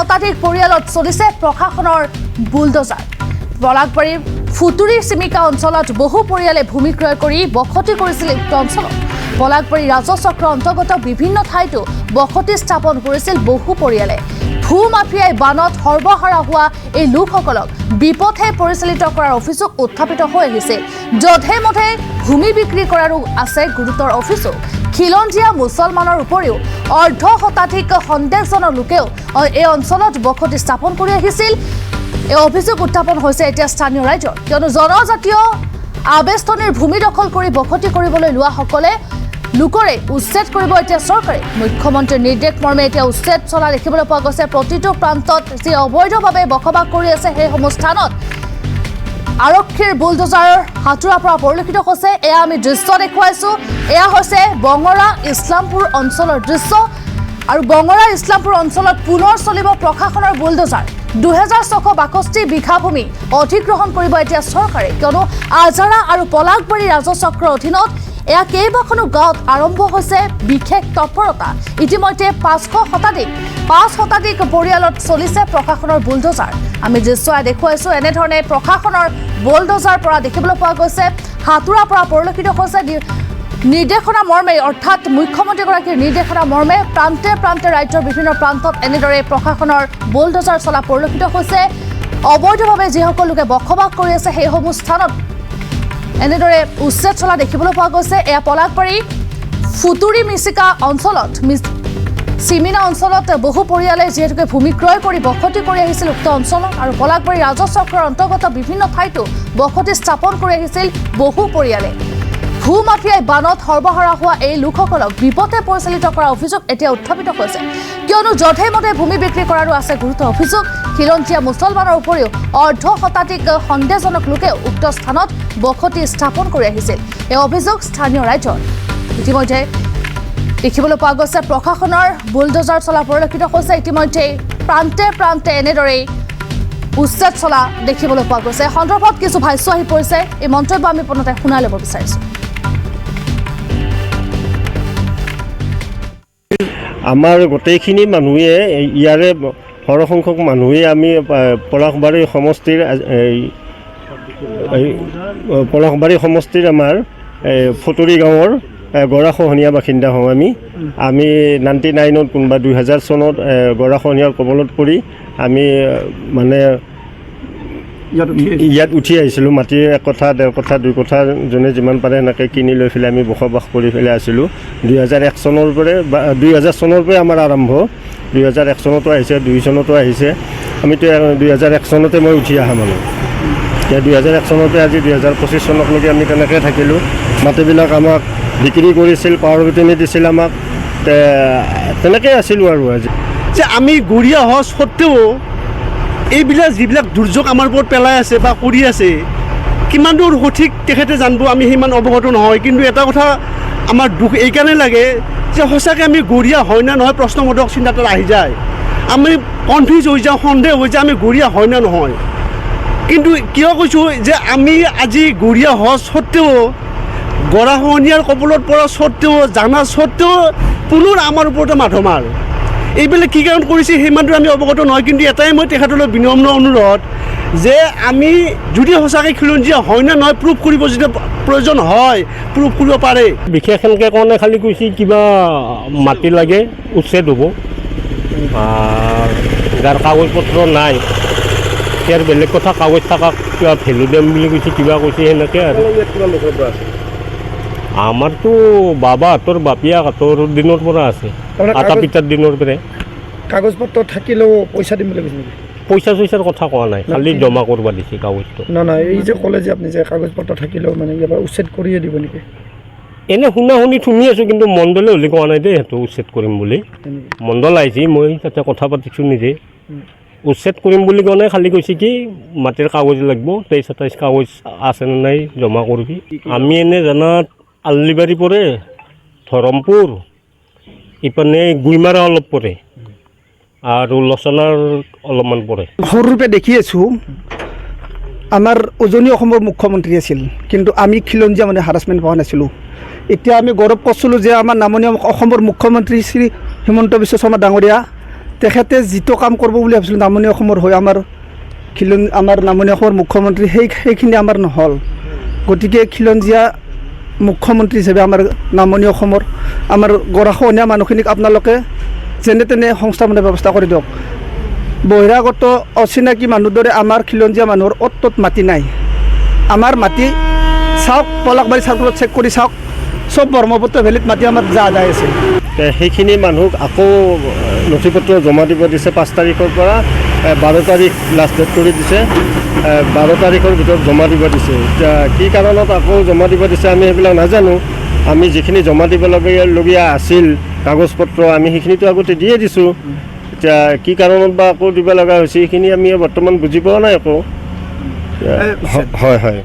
শতাধিক পৰিয়ালত চলিছে প্ৰশাসনৰ বুলডোজাৰ। পলাকবাৰীৰ ফুটুৰি চিমিকা অঞ্চলত বহু পৰিয়ালে ভূমি ক্ৰয় কৰি বসতি কৰিছিল উক্ত অঞ্চলত। পলাকবাৰী ৰাজচক্ৰৰ অন্তৰ্গত বিভিন্ন ঠাইতো বসতি স্থাপন কৰিছিল বহু পৰিয়ালে। ভূ মাফিয়াই বানত সৰ্বহাৰা হোৱা এই লোকসকলক বিপথে পৰিচালিত কৰাৰ অভিযোগ উত্থাপিত হৈ আহিছে। যধে মধে ভূমি বিক্ৰী কৰাৰো আছে গুৰুতৰ অভিযোগ। খিলঞ্জীয়া মুছলমানৰ উপৰিও অৰ্ধ শতাধিক সন্দেহজনক লোকেও এই অঞ্চলত বসতি স্থাপন কৰি আহিছিল। এই অভিযোগ উত্থাপন হৈছে এতিয়া স্থানীয় ৰাইজৰ, কিয়নো জনজাতীয় আবেষ্টনীৰ ভূমি দখল কৰি বসতি কৰিবলৈ লোৱাসকলে লোকৰে উচ্ছেদ কৰিব এতিয়া চৰকাৰে। মুখ্যমন্ত্ৰীৰ নিৰ্দেশ মৰ্মে এতিয়া উচ্ছেদ চলা দেখিবলৈ পোৱা গৈছে। প্ৰতিটো প্ৰান্তত যি অবৈধভাৱে বসবাস কৰি আছে সেইসমূহ স্থানত আৰক্ষীৰ বুলডোজাৰৰ হাতোৰাৰ পৰা পৰিলক্ষিত হৈছে। এয়া আমি দৃশ্য দেখুৱাইছো। এয়া হৈছে বঙৰা ইছলামপুৰ অঞ্চলৰ দৃশ্য, আৰু বঙৰা ইছলামপুৰ অঞ্চলত পুনৰ চলিব প্ৰশাসনৰ বুলডোজাৰ। 2662 বিঘা ভূমি অধিগ্ৰহণ কৰিব এতিয়া চৰকাৰে, কিয়নো আজাৰা আৰু পলাকবাৰী ৰাজচক্ৰৰ অধীনত এয়া কেইবাখনো গাঁৱত আৰম্ভ হৈছে বিশেষ তৎপৰতা। ইতিমধ্যে 5 শতাধিক পৰিয়ালত চলিছে প্ৰশাসনৰ বুলডোজাৰ। আমি দৃশ্য দেখুৱাইছো। এনেধৰণে প্ৰশাসনৰ বুলডোজাৰ পৰা দেখিবলৈ পোৱা গৈছে, হাতোৰাৰ পৰা পৰিলক্ষিত হৈছে। নিৰ্দেশনা মৰ্মে, অৰ্থাৎ মুখ্যমন্ত্ৰীগৰাকীৰ নিৰ্দেশনা মৰ্মে প্ৰান্তে প্ৰান্তে ৰাজ্যৰ বিভিন্ন প্ৰান্তত এনেদৰে প্ৰশাসনৰ বুলডোজাৰ চলা পৰিলক্ষিত হৈছে। অবৈধভাৱে যিসকল লোকে বসবাস কৰি আছে সেইসমূহ স্থানত এনেদৰে উচ্ছেদ চলা দেখিবলৈ পোৱা গৈছে। এয়া পলাকবাৰী ফুটুৰি মিচিকা অঞ্চলত চিমিনা অঞ্চলত বহু পৰিয়ালে যিহেতুকে ভূমি ক্ৰয় কৰি বসতি কৰি আহিছিল উক্ত অঞ্চলত, আৰু পলাকবাৰী ৰাজচক্ৰৰ অন্তৰ্গত বিভিন্ন ঠাইতো বসতি স্থাপন কৰি আহিছিল বহু পৰিয়ালে। ভূ মাফিয়াই বানত সৰ্বহাৰা হোৱা এই লোকসকলক বিপথে পৰিচালিত কৰাৰ অভিযোগ এতিয়া উত্থাপিত হৈছে, কিয়নো যধে মধে ভূমি বিক্ৰী কৰাৰো আছে গুৰুতৰ অভিযোগ। খিলঞ্জীয়া মুছলমানৰ উপৰিও অৰ্ধ শতাধিক সন্দেহজনক লোকে উক্ত স্থানত বসতি স্থাপন কৰি আহিছিল। এই অভিযোগ স্থানীয় ৰাইজৰ। ইতিমধ্যে দেখিবলৈ পোৱা গৈছে প্ৰশাসনৰ বুলডোজাৰ চলা পৰিলক্ষিত হৈছে। ইতিমধ্যে প্ৰান্তে প্ৰান্তে এনেদৰেই উচ্ছেদ চলা দেখিবলৈ পোৱা গৈছে। সন্দৰ্ভত কিছু ভাষ্য আহি পৰিছে, এই মন্তব্য আমি পুনতে শুনাই ল'ব বিচাৰিছোঁ। আমাৰ গোটেইখিনি মানুহে ইয়াৰে সৰহসংখ্যক মানুহে আমি পলাশবাৰী সমষ্টিৰ আমাৰ ফুটুৰি গাঁৱৰ গৰাখহনীয়া বাসিন্দা হওঁ। আমি 99ত কোনোবা 2000 চনত গৰাখহনীয়াৰ কবলত পৰি আমি মানে ইয়াত উঠি আহিছিলোঁ। মাটি 1 কঠা 1.5 কঠা 2 কঠা যোনে যিমান পাৰে সেনেকৈ কিনি লৈ পেলাই আমি বসবাস কৰি পেলাই আছিলোঁ। 2001 চনৰ পৰাই আমাৰ আৰম্ভ। 2001 চনতো আহিছে, 2 চনতো আহিছে। আমিতো 2001 চনতে মই উঠি অহা মানুহ। এতিয়া 2001 চনতে আজি 2025 চনকলৈকে আমি তেনেকৈ থাকিলোঁ। মাটিবিলাক আমাক বিক্ৰী কৰিছিল, পাৱাৰ বিতনি দিছিল আমাক, তেনেকৈ আছিলোঁ। আৰু আজি যে আমি গৰীয়া হোৱা স্বত্তেও এইবিলাক যিবিলাক দুৰ্যোগ আমাৰ ওপৰত পেলাই আছে বা কৰি আছে, কিমান দূৰ সঠিক তেখেতে জানিব, আমি সিমান অৱগত নহয়। কিন্তু এটা কথা আমাৰ দুখ এইকাৰণে লাগে যে সঁচাকৈ আমি গৰীয়া হয় না নহয় প্ৰশ্নবোধক চিন্তাধাৰা আহি যায়। আমি কনফিউজ হৈ যাওঁ, সন্দেহ হৈ যায় আমি গৰীয়া হয় না নহয়। কিন্তু কিয় কৈছোঁ যে আমি আজি গৰীয়া হোৱা স্বত্তেও, গৰাখহনীয়াৰ কবলত পৰা স্বত্তেও, জানা স্বত্তেও পুনৰ আমাৰ ওপৰতে মাধমাৰ। এইবিলাক কি কাৰণ কৰিছে সিমানটো আমি অৱগত নহয়। কিন্তু এটাই মই তেখেতলৈ বিনম্ৰ অনুৰোধ যে আমি যদি সঁচাকৈ খিলঞ্জীয়া হয় না নহয় প্ৰুফ কৰিব, যদি প্ৰয়োজন হয় প্ৰুফ কৰিব পাৰে। বিশেষ এনেকৈ কাৰণে খালি কৈছে কিবা মাটি লাগে, উচ্ছেদ হ'ব, যাৰ কাগজ পত্ৰ নাই ইয়াৰ বেলেগ কথা, কাগজ থকা কিবা ভেলু দিম বুলি কৈছে, কিবা কৈছে সেনেকৈ। আৰু আমাৰতো বাবাহঁতৰ বাপিয়াহঁতৰ দিনৰ পৰা আছে, আটা পিতাৰ দিনৰ পৰাই। কাগজ পত্ৰ থাকিলেও পইচা দিম বুলি কৈছে নেকি? পইচা চইচাৰ কথা কোৱা নাই, খালি জমা কৰিব দিছে কাগজটো। নাই, এই যে ক'লে যে আপুনি যে কাগজ পত্ৰ থাকিলেও মানে ইয়াৰ পৰা উচ্ছেদ কৰিয়ে দিব নেকি? এনে শুনি আছোঁ, কিন্তু মণ্ডলে হ'লে কোৱা নাই দেই সেইটো উচ্ছেদ কৰিম বুলি। মণ্ডল আহিছে, মই তাতে কথা পাতিছোঁ নিজে। উচ্ছেদ কৰিম বুলি কোৱা নাই, খালি কৈছে কি মাটিৰ কাগজ লাগিব, 23-27 কাগজ আছেনে নাই জমা কৰিবি। আমি এনে জানাত আল্লিবাৰী পৰে, ধৰমপুৰ, ইপানে গুইমাৰা অলপ পৰে, আৰু লচনাৰ অলপমান পৰে। সৰুৰূপে দেখি আছোঁ আমাৰ উজনি অসমৰ মুখ্যমন্ত্ৰী আছিল, কিন্তু আমি খিলঞ্জীয়া মানে হাৰাছমেণ্ট পোৱা নাছিলোঁ। এতিয়া আমি গৌৰৱ কৰিছিলোঁ যে আমাৰ নামনি অসমৰ মুখ্যমন্ত্ৰী শ্ৰী হিমন্ত বিশ্ব শৰ্মা ডাঙৰীয়া তেখেতে যিটো কাম কৰিব বুলি ভাবিছিলোঁ নামনি অসমৰ হৈ আমাৰ নামনি অসমৰ মুখ্যমন্ত্ৰী সেইখিনি আমাৰ নহ'ল। গতিকে খিলঞ্জীয়া মুখ্যমন্ত্ৰী হিচাপে আমাৰ নামনি অসমৰ আমাৰ গৰাখহনীয়া মানুহখিনিক আপোনালোকে যেনে তেনে সংস্থাপনৰ ব্যৱস্থা কৰি দিয়ক। বহিৰাগত অচিনাকি মানুহৰ দৰে আমাৰ খিলঞ্জীয়া মানুহৰ অ'ত ত'ত মাটি নাই। আমাৰ মাটি চাওক, পলাশবাৰী চাৰ্কলত চেক কৰি চাওক, চব ব্ৰহ্মপুত্ৰ ভেলীত মাটি আমাৰ যাই আছে। সেইখিনি মানুহক আকৌ নথি পত্ৰ জমা দিব দিছে 5 তাৰিখৰ পৰা 12 তাৰিখ লাষ্ট ডেট কৰি দিছে। 12 তাৰিখৰ ভিতৰত জমা দিব দিছে। এতিয়া কি কাৰণত আকৌ জমা দিব দিছে আমি সেইবিলাক নাজানো। আমি যিখিনি জমা দিবলগীয়া আছিল কাগজ পত্ৰ আমি সেইখিনিতো আগতে দিয়ে দিছোঁ। এতিয়া কি কাৰণত বা আকৌ দিব লগা হৈছে সেইখিনি আমি বৰ্তমান বুজি পোৱা নাই আকৌ। হয় হয়।